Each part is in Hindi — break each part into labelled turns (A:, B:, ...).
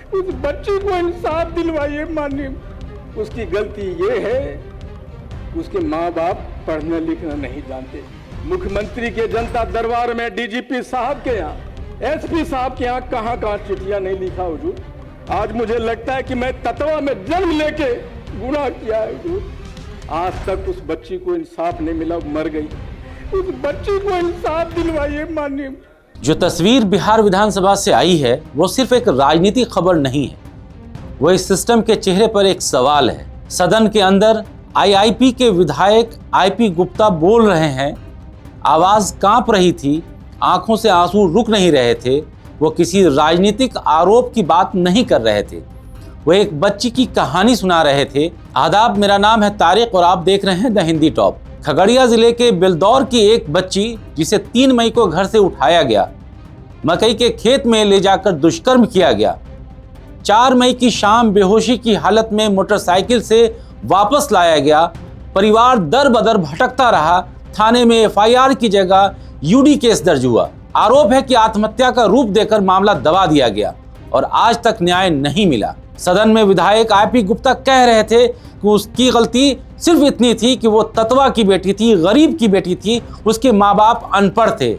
A: उस बच्ची को इंसाफ दिलवाइए माननीय। उसकी गलती ये है उसके माँ बाप पढ़ना लिखना नहीं जानते। मुख्यमंत्री के जनता दरबार में डीजीपी साहब के यहाँ, एसपी साहब के यहाँ कहाँ चिट्ठियां नहीं लिखा हुजूर। आज मुझे लगता है कि मैं ततवा में जन्म लेके गुनाह किया है हुजूर। आज तक उस बच्ची को इंसाफ नहीं मिला, मर गई। उस बच्ची को इंसाफ दिलवाइए माननीय।
B: जो तस्वीर बिहार विधानसभा से आई है वो सिर्फ एक राजनीतिक खबर नहीं है, वो इस सिस्टम के चेहरे पर एक सवाल है। सदन के अंदर आईआईपी के विधायक आईपी गुप्ता बोल रहे हैं, आवाज कांप रही थी, आंखों से आंसू रुक नहीं रहे थे। वो किसी राजनीतिक आरोप की बात नहीं कर रहे थे, वो एक बच्ची की कहानी सुना रहे थे। आदाब, मेरा नाम है तारिक और आप देख रहे हैं द हिंदी टॉप। खगड़िया जिले के बिलदौर की एक बच्ची जिसे 3 मई को घर से उठाया गया, मकई के खेत में ले जाकर दुष्कर्म किया गया। 4 मई की शाम बेहोशी की हालत में मोटरसाइकिल से वापस लाया गया। परिवार दर बदर भटकता रहा। थाने में एफआईआर की जगह यूडी केस दर्ज हुआ। आरोप है कि आत्महत्या का रूप देकर मामला दबा दिया गया और आज तक न्याय नहीं मिला। सदन में विधायक आईपी गुप्ता कह रहे थे कि उसकी गलती सिर्फ इतनी थी कि वो ततवा की बेटी थी, गरीब की बेटी थी, उसके माँ बाप अनपढ़ थे।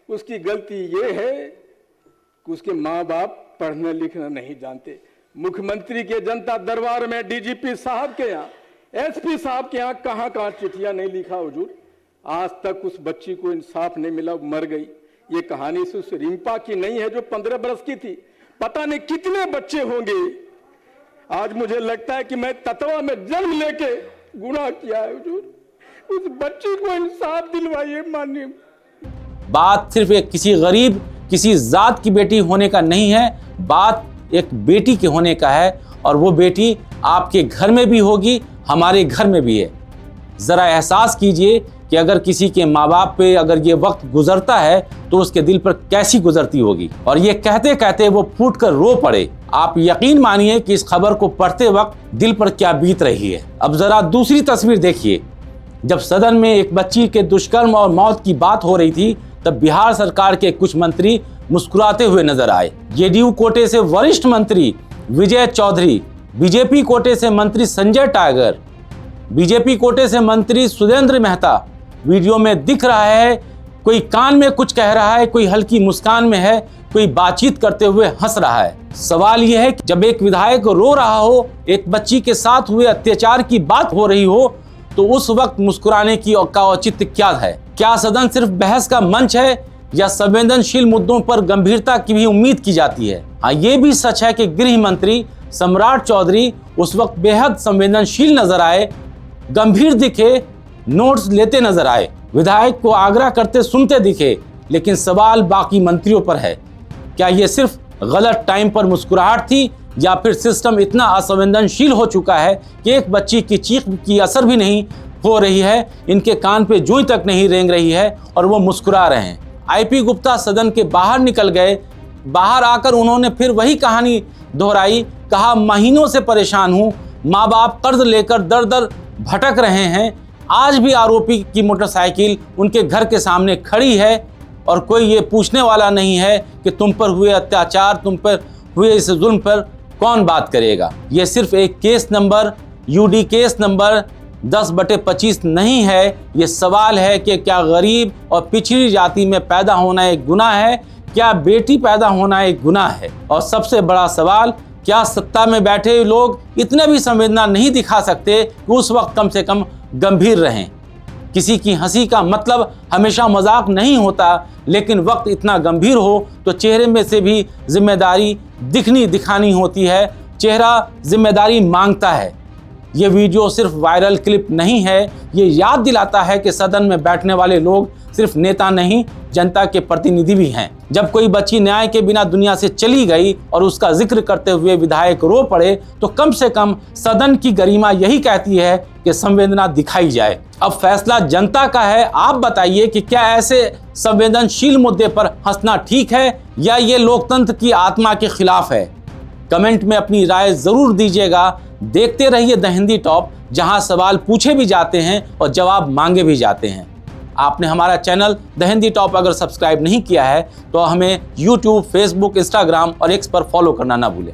A: उसकी गलती ये है कि उसके माँ बाप पढ़ना लिखना नहीं जानते। मुख्यमंत्री के जनता दरबार में डीजीपी साहब के यहाँ, एसपी साहब के यहाँ कहाँ चिट्ठियां नहीं लिखा हुजूर। आज तक उस बच्ची को इंसाफ नहीं मिला, मर गई। ये कहानी से उस रिंपा की नहीं है जो 15 बरस की थी। पता नहीं कितने बच्चे होंगे। आज मुझे लगता है कि मैं ततवा में जन्म लेके गुनाह किया है हुजूर। उस बच्ची को इंसाफ दिलवाइए माननीय।
B: बात सिर्फ एक किसी गरीब, किसी जात की बेटी होने का नहीं है, बात एक बेटी के होने का है। और वो बेटी आपके घर में भी होगी, हमारे घर में भी है। ज़रा एहसास कीजिए कि अगर किसी के माँ बाप पे अगर ये वक्त गुजरता है तो उसके दिल पर कैसी गुजरती होगी। और ये कहते कहते वो फूट कर रो पड़े। आप यकीन मानिए कि इस खबर को पढ़ते वक्त दिल पर क्या बीत रही है। अब जरा दूसरी तस्वीर देखिए। जब सदन में एक बच्ची के दुष्कर्म और मौत की बात हो रही थी तब बिहार सरकार के कुछ मंत्री मुस्कुराते हुए नजर आए। जेडीयू कोटे से वरिष्ठ मंत्री विजय चौधरी, बीजेपी कोटे से मंत्री संजय टाइगर, बीजेपी कोटे से मंत्री सुरेंद्र मेहता वीडियो में दिख रहा है। कोई कान में कुछ कह रहा है, कोई हल्की मुस्कान में है, कोई बातचीत करते हुए हंस रहा है। सवाल यह है कि जब एक विधायक रो रहा हो, एक बच्ची के साथ हुए अत्याचार की बात हो रही हो, तो उस वक्त मुस्कुराने की का औचित्य क्या है? क्या सदन सिर्फ बहस का मंच है या संवेदनशील मुद्दों पर गंभीरता की भी उम्मीद की जाती है? हाँ, ये भी सच है कि गृह मंत्री सम्राट चौधरी उस वक्त बेहद संवेदनशील नजर आए, गंभीर दिखे, नोट्स लेते नजर आए, विधायक को आग्रह करते सुनते दिखे। लेकिन सवाल बाकी मंत्रियों पर है। क्या ये सिर्फ गलत टाइम पर मुस्कुराहट थी या फिर सिस्टम इतना असंवेदनशील हो चुका है कि एक बच्ची की चीख की असर भी नहीं हो रही है, इनके कान पे जूं तक नहीं रेंग रही है और वो मुस्कुरा रहे हैं। आईपी गुप्ता सदन के बाहर निकल गए। बाहर आकर उन्होंने फिर वही कहानी दोहराई। कहा, महीनों से परेशान हूँ, माँ बाप कर्ज लेकर दर दर भटक रहे हैं। आज भी आरोपी की मोटरसाइकिल उनके घर के सामने खड़ी है और कोई ये पूछने वाला नहीं है कि तुम पर हुए अत्याचार, तुम पर हुए इस जुल्म पर कौन बात करेगा। ये सिर्फ एक case number, UD case number 10/25 नहीं है। ये सवाल है कि क्या गरीब और पिछड़ी जाति में पैदा होना एक गुनाह है? क्या बेटी पैदा होना एक गुनाह है? और सबसे बड़ा सवाल, क्या सत्ता में बैठे लोग इतने भी संवेदना नहीं दिखा सकते कि उस वक्त कम से कम गंभीर रहें? किसी की हंसी का मतलब हमेशा मजाक नहीं होता, लेकिन वक्त इतना गंभीर हो तो चेहरे में से भी जिम्मेदारी दिखानी होती है। चेहरा जिम्मेदारी मांगता है। ये वीडियो सिर्फ वायरल क्लिप नहीं है, ये याद दिलाता है कि सदन में बैठने वाले लोग सिर्फ नेता नहीं, जनता के प्रतिनिधि भी हैं। जब कोई बच्ची न्याय के बिना दुनिया से चली गई और उसका जिक्र करते हुए विधायक रो पड़े तो कम से कम सदन की गरिमा यही कहती है कि संवेदना दिखाई जाए। अब फैसला जनता का है। आप बताइए कि क्या ऐसे संवेदनशील मुद्दे पर हंसना ठीक है या ये लोकतंत्र की आत्मा के खिलाफ है? कमेंट में अपनी राय जरूर दीजिएगा। देखते रहिए द हिंदी टॉप, जहां सवाल पूछे भी जाते हैं और जवाब मांगे भी जाते हैं। आपने हमारा चैनल द हिंदी टॉप अगर सब्सक्राइब नहीं किया है तो हमें YouTube, Facebook, Instagram और X पर फॉलो करना ना भूलें।